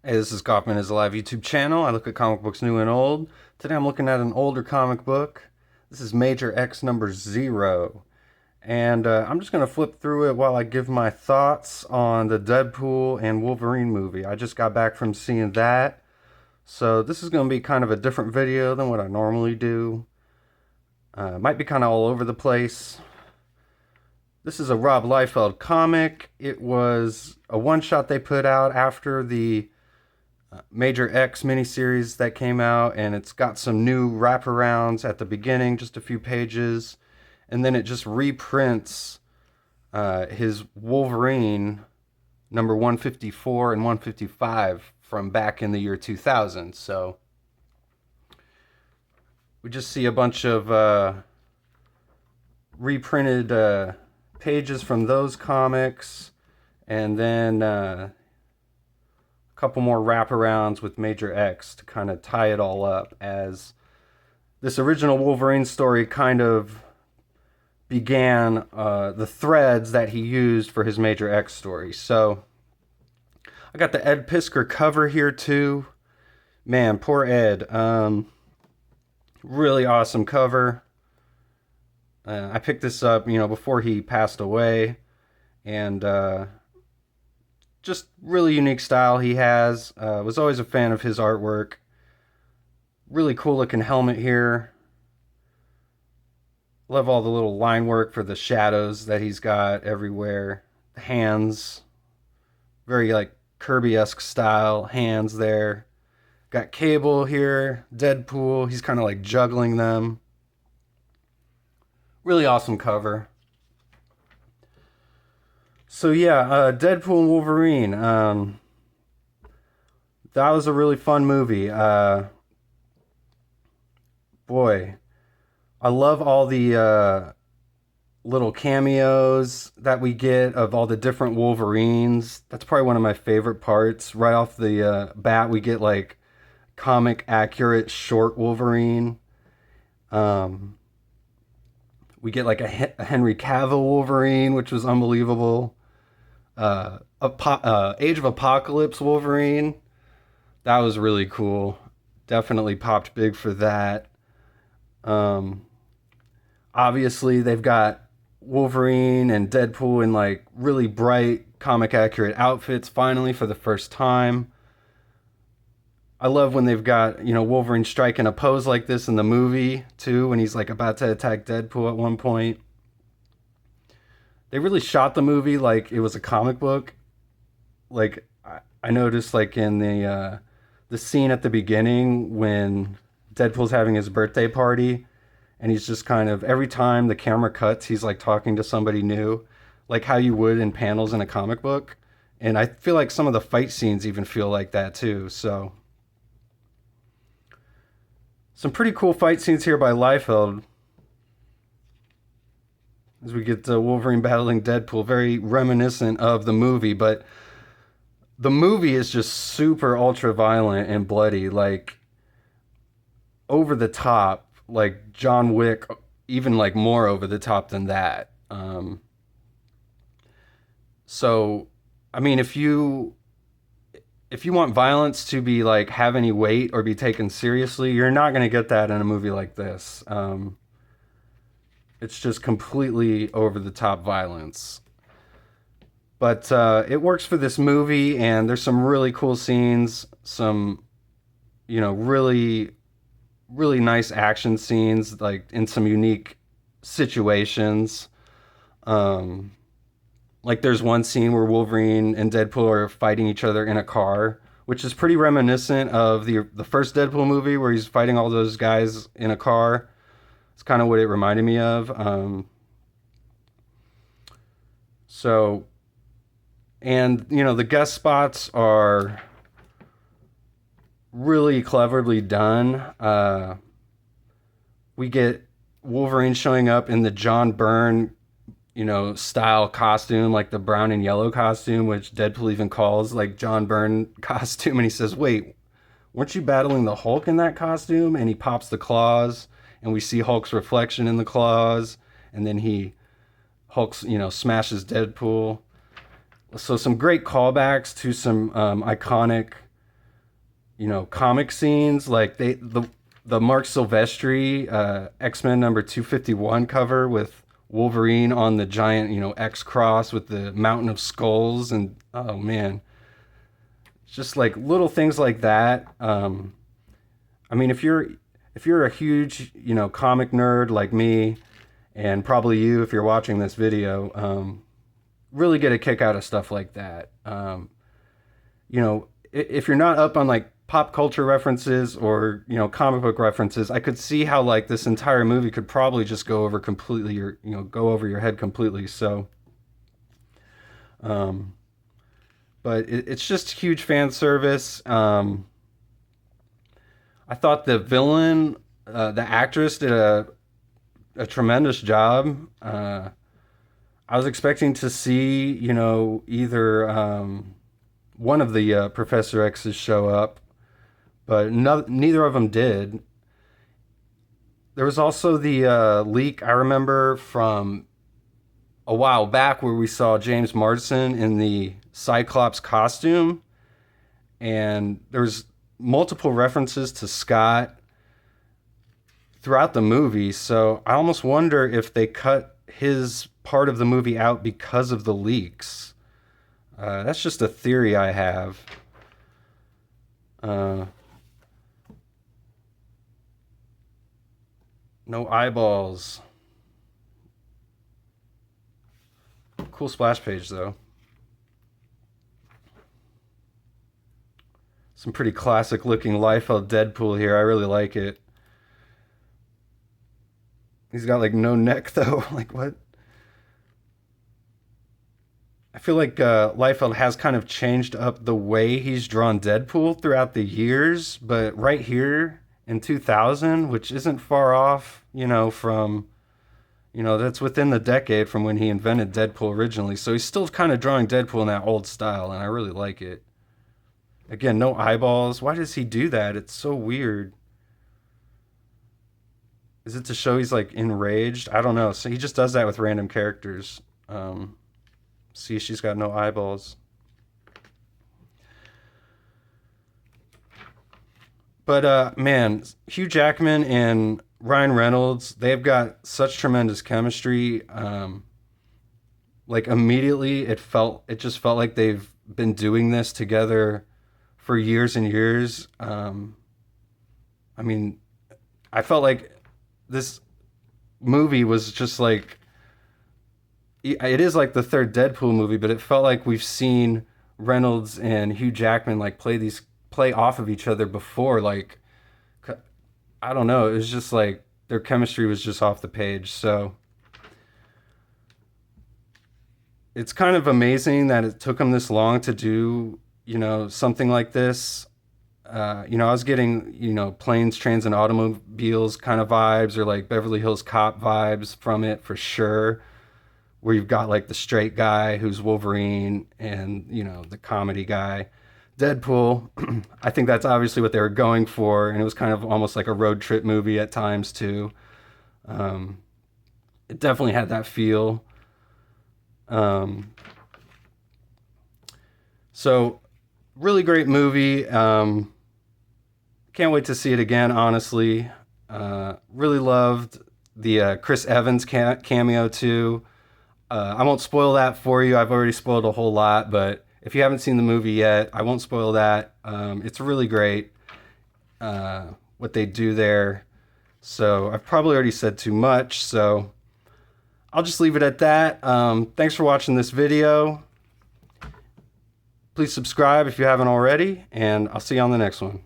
Hey, this is Kaufman is a live YouTube channel. I look at comic books new and old. Today I'm looking at an older comic book. This is Major X number 0. And I'm just going to flip through it while I give my thoughts on the Deadpool and Wolverine movie. I just got back from seeing that. So this is going to be kind of a different video than what I normally do. Might be kind of all over the place. This is a Rob Liefeld comic. It was a one-shot they put out after the Major X miniseries that came out, and it's got some new wraparounds at the beginning, just a few pages, and then it just reprints his Wolverine number 154 and 155 from back in the year 2000. So we just see a bunch of reprinted pages from those comics, and then couple more wraparounds with Major X to kind of tie it all up, as this original Wolverine story kind of began the threads that he used for his Major X story. So I got the Ed Piskor cover here too. Man, poor Ed. Really awesome cover. I picked this up, before he passed away, and just really unique style he has. Was always a fan of his artwork. Really cool looking helmet here. Love all the little line work for the shadows that he's got everywhere. The hands, very like Kirby-esque style hands there. Got Cable here, Deadpool. He's kind of like juggling them. Really awesome cover. So yeah, Deadpool and Wolverine. That was a really fun movie. Boy, I love all the little cameos that we get of all the different Wolverines. That's probably one of my favorite parts. Right off the bat, we get like comic accurate short Wolverine. We get like a Henry Cavill Wolverine, which was unbelievable. Age of Apocalypse Wolverine. That was really cool. Definitely popped big for that. Obviously, they've got Wolverine and Deadpool in like really bright, comic accurate outfits finally for the first time. I love when they've got, Wolverine striking a pose like this in the movie too, when he's like about to attack Deadpool at one point. They really shot the movie like it was a comic book. Like I noticed, like in the scene at the beginning when Deadpool's having his birthday party, and he's just kind of every time the camera cuts, he's like talking to somebody new, like how you would in panels in a comic book. And I feel like some of the fight scenes even feel like that too. So some pretty cool fight scenes here by Liefeld, as we get Wolverine battling Deadpool, very reminiscent of the movie, but the movie is just super ultra violent and bloody, like over the top, like John Wick, even like more over the top than that. So, I mean, if you want violence to be like have any weight or be taken seriously, you're not going to get that in a movie like this. It's just completely over the top violence. But it works for this movie, and there's some really cool scenes, some, really, really nice action scenes, like in some unique situations. Like there's one scene where Wolverine and Deadpool are fighting each other in a car, which is pretty reminiscent of the first Deadpool movie where he's fighting all those guys in a car. It's kind of what it reminded me of. And the guest spots are really cleverly done. We get Wolverine showing up in the John Byrne, style costume, like the brown and yellow costume, which Deadpool even calls like John Byrne costume. And he says, "Wait, weren't you battling the Hulk in that costume?" And he pops the claws, and we see Hulk's reflection in the claws, and then Hulk's, smashes Deadpool. So some great callbacks to some iconic comic scenes, like the Mark Silvestri X-Men number 251 cover with Wolverine on the giant, X cross with the mountain of skulls, and oh man, it's just like little things like that. I mean, if you're a huge, comic nerd like me, and probably you if you're watching this video, really get a kick out of stuff like that. If you're not up on like pop culture references or comic book references, I could see how like this entire movie could probably just go over completely your go over your head completely. So, but it's just huge fan service. I thought the villain, the actress, did a tremendous job. I was expecting to see, either one of the Professor X's show up, but neither of them did. There was also the leak I remember from a while back where we saw James Marsden in the Cyclops costume, and there's multiple references to Scott throughout the movie, so I almost wonder if they cut his part of the movie out because of the leaks. That's just a theory I have. No eyeballs. Cool splash page though. Some pretty classic looking Liefeld Deadpool here. I really like it. He's got like no neck though. Like what? I feel like Liefeld has kind of changed up the way he's drawn Deadpool throughout the years, but right here in 2000, which isn't far off, from, that's within the decade from when he invented Deadpool originally. So he's still kind of drawing Deadpool in that old style, and I really like it. Again, no eyeballs. Why does he do that? It's so weird. Is it to show he's like enraged? I don't know. So he just does that with random characters. See, she's got no eyeballs. But man, Hugh Jackman and Ryan Reynolds, they've got such tremendous chemistry. Like immediately it just felt like they've been doing this together for years and years. I mean, I felt like this movie was just like, it is like the third Deadpool movie, but it felt like we've seen Reynolds and Hugh Jackman like play off of each other before. Like, I don't know, it was just like their chemistry was just off the page. So it's kind of amazing that it took them this long to do, something like this. I was getting, planes, trains, and automobiles kind of vibes, or like Beverly Hills Cop vibes from it for sure. Where you've got like the straight guy who's Wolverine and, the comedy guy, Deadpool. I think that's obviously what they were going for. And it was kind of almost like a road trip movie at times too. It definitely had that feel. So really great movie. Can't wait to see it again, honestly. Really loved the Chris Evans cameo too. I won't spoil that for you. I've already spoiled a whole lot, but if you haven't seen the movie yet, I won't spoil that. It's really great what they do there. So I've probably already said too much, so I'll just leave it at that. Thanks for watching this video. Please subscribe if you haven't already, and I'll see you on the next one.